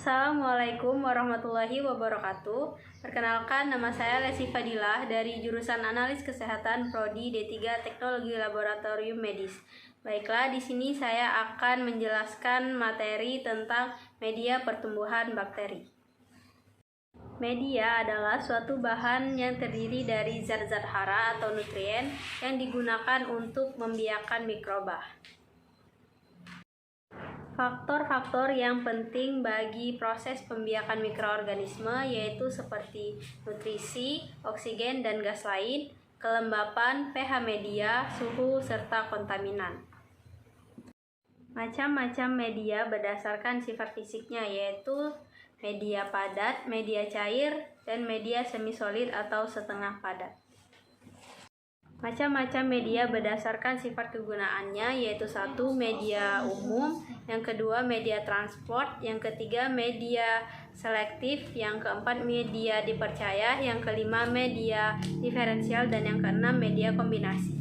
Assalamualaikum warahmatullahi wabarakatuh. Perkenalkan, nama saya Lesi Fadilah dari jurusan Analis Kesehatan Prodi D3 Teknologi Laboratorium Medis. Baiklah, di sini saya akan menjelaskan materi tentang media pertumbuhan bakteri. Media adalah suatu bahan yang terdiri dari zat-zat hara atau nutrien yang digunakan untuk membiakkan mikroba. Faktor-faktor yang penting bagi proses pembiakan mikroorganisme yaitu seperti nutrisi, oksigen dan gas lain, kelembapan, pH media, suhu, serta kontaminan. Macam-macam media berdasarkan sifat fisiknya yaitu media padat, media cair, dan media semisolid atau setengah padat. Macam-macam media berdasarkan sifat kegunaannya yaitu satu, media umum, yang kedua media transport, yang ketiga media selektif, yang keempat media dipercaya, yang kelima media diferensial, dan yang keenam media kombinasi.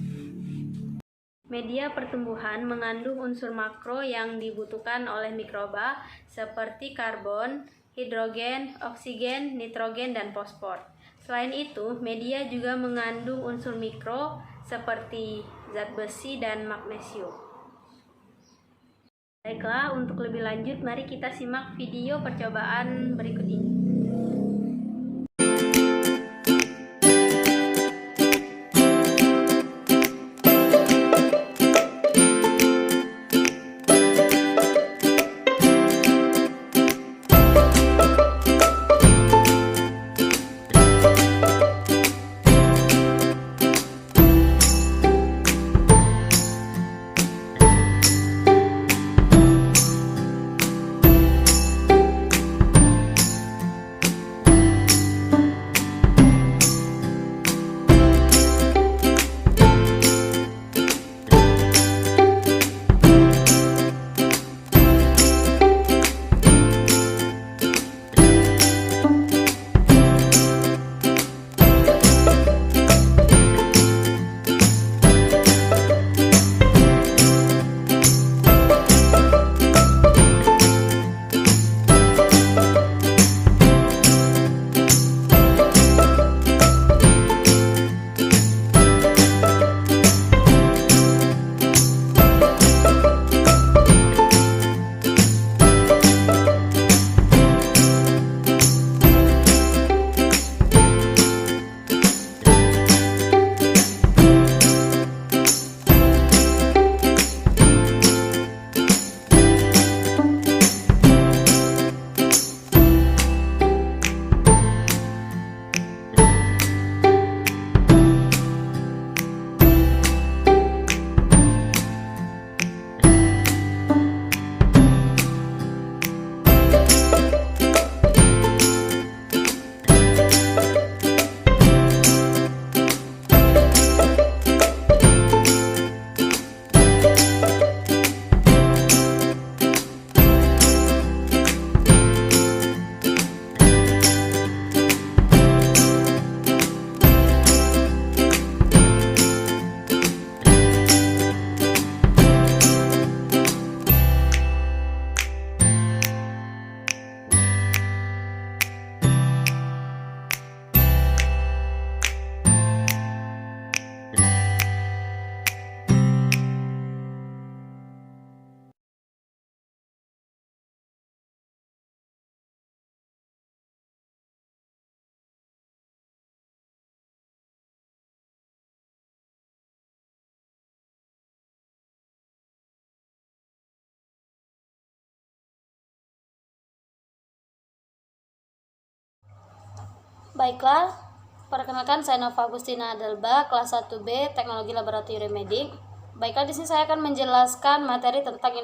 Media pertumbuhan mengandung unsur makro yang dibutuhkan oleh mikroba seperti karbon, hidrogen, oksigen, nitrogen, dan fosfor. Selain itu, media juga mengandung unsur mikro seperti zat besi dan magnesium. Baiklah, untuk lebih lanjut, mari kita simak video percobaan berikut ini. Baiklah, perkenalkan saya Nova Agustina Adelba, kelas 1B Teknologi Laboratorium Medik. Baiklah, di sini saya akan menjelaskan materi tentang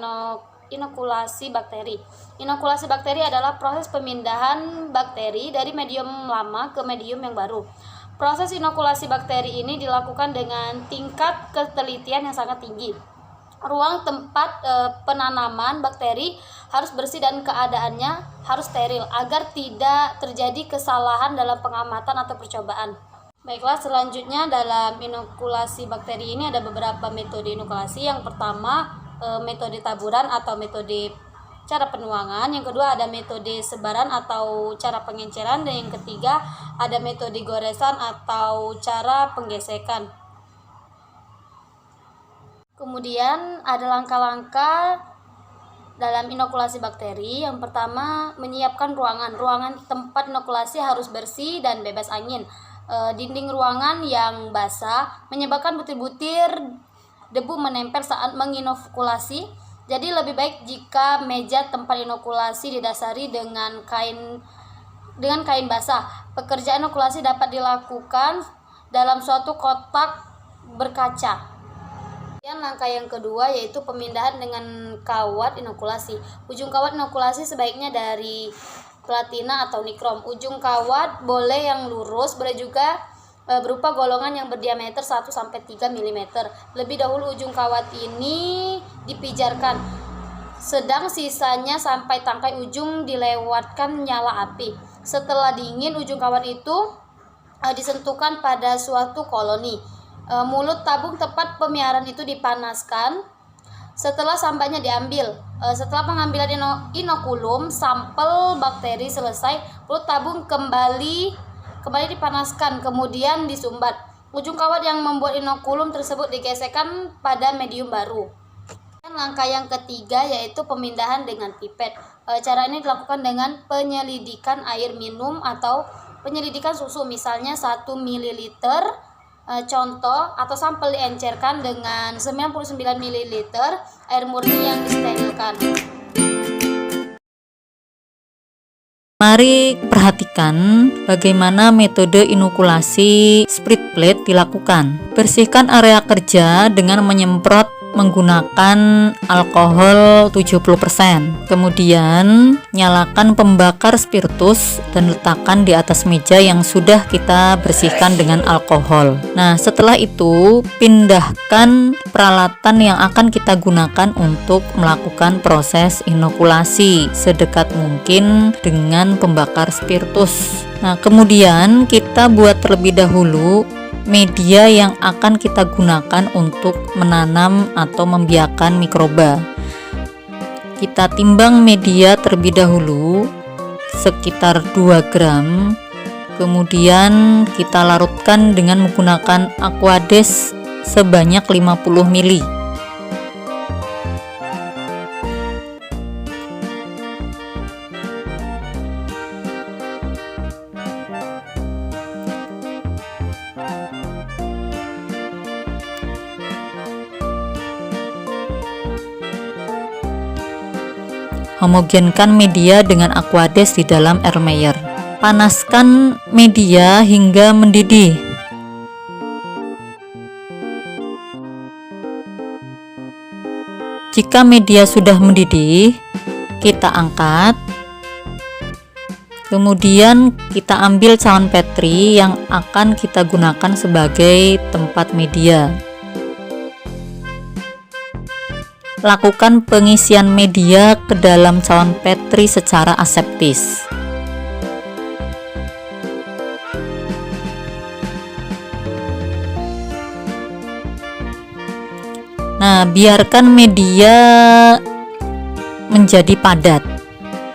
inokulasi bakteri. Inokulasi bakteri adalah proses pemindahan bakteri dari medium lama ke medium yang baru. Proses inokulasi bakteri ini dilakukan dengan tingkat ketelitian yang sangat tinggi. Ruang tempat penanaman bakteri harus bersih dan keadaannya harus steril agar tidak terjadi kesalahan dalam pengamatan atau percobaan. Baiklah, selanjutnya dalam inokulasi bakteri ini ada beberapa metode inokulasi. Yang pertama, metode taburan atau metode cara penuangan, yang kedua ada metode sebaran atau cara pengenceran, dan yang ketiga ada metode goresan atau cara penggesekan. Kemudian ada langkah-langkah dalam inokulasi bakteri. Yang pertama, menyiapkan ruangan. Ruangan tempat inokulasi harus bersih dan bebas angin. Dinding ruangan yang basah menyebabkan butir-butir debu menempel saat menginokulasi. Jadi lebih baik jika meja tempat inokulasi didasari dengan kain basah. Pekerjaan inokulasi dapat dilakukan dalam suatu kotak berkaca. Dan langkah yang kedua yaitu pemindahan dengan kawat inokulasi. Ujung kawat inokulasi sebaiknya dari platina atau nikrom. Ujung kawat boleh yang lurus, boleh juga berupa golongan yang berdiameter 1-3 mm. Lebih dahulu ujung kawat ini dipijarkan, sedang sisanya sampai tangkai ujung dilewatkan nyala api. Setelah dingin, ujung kawat itu disentuhkan pada suatu koloni. Mulut tabung tempat pemeliharaan itu dipanaskan. Setelah sampahnya diambil, setelah pengambilan inokulum, sampel bakteri selesai, mulut tabung kembali dipanaskan, kemudian disumbat. Ujung kawat yang membuat inokulum tersebut digesekkan pada medium baru. Dan langkah yang ketiga yaitu pemindahan dengan pipet. Cara ini dilakukan dengan penyelidikan air minum atau penyelidikan susu, misalnya 1 ml. Contoh atau sampel diencerkan dengan 99 ml air murni yang disterilkan. Mari perhatikan bagaimana metode inokulasi split plate dilakukan. Bersihkan area kerja dengan menyemprot menggunakan alkohol 70%. Kemudian nyalakan pembakar spiritus dan letakkan di atas meja yang sudah kita bersihkan dengan alkohol. Nah, setelah itu pindahkan peralatan yang akan kita gunakan untuk melakukan proses inokulasi sedekat mungkin dengan pembakar spiritus. Nah, kemudian kita buat terlebih dahulu media yang akan kita gunakan untuk menanam atau membiakkan mikroba. Kita timbang media terlebih dahulu sekitar 2 gram. Kemudian kita larutkan dengan menggunakan Aquades sebanyak 50 ml. Homogenkan media dengan Aquades di dalam Erlenmeyer. Panaskan media hingga mendidih. Jika media sudah mendidih, kita angkat. Kemudian kita ambil cawan Petri yang akan kita gunakan sebagai tempat media. Lakukan pengisian media ke dalam cawan Petri secara aseptis. Nah, biarkan media menjadi padat.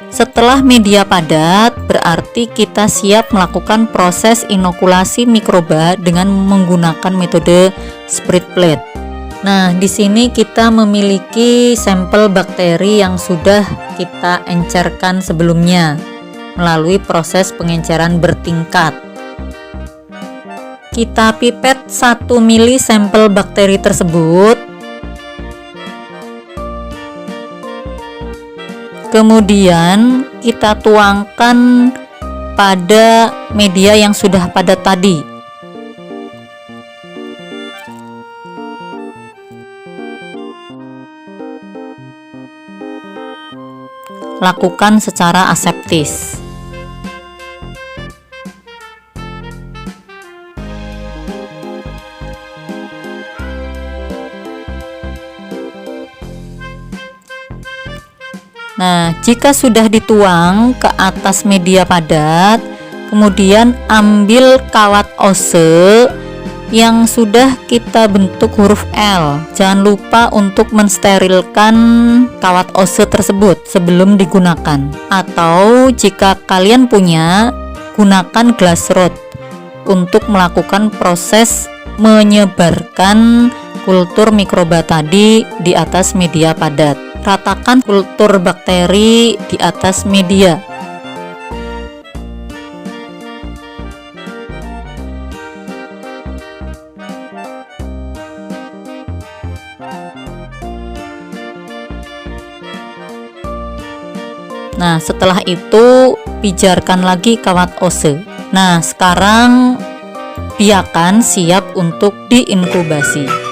Setelah media padat, berarti kita siap melakukan proses inokulasi mikroba dengan menggunakan metode split plate. Nah, di sini kita memiliki sampel bakteri yang sudah kita encerkan sebelumnya melalui proses pengenceran bertingkat. Kita pipet 1 ml sampel bakteri tersebut. Kemudian kita tuangkan pada media yang sudah padat tadi. Lakukan secara aseptis. Nah, jika sudah dituang ke atas media padat, kemudian ambil kawat ose yang sudah kita bentuk huruf L. Jangan lupa untuk mensterilkan kawat ose tersebut sebelum digunakan. Atau jika kalian punya, gunakan glass rod untuk melakukan proses menyebarkan kultur mikroba tadi di atas media padat. Ratakan kultur bakteri di atas media. Nah, setelah itu pijarkan lagi kawat ose. Nah, sekarang biakan siap untuk diinkubasi.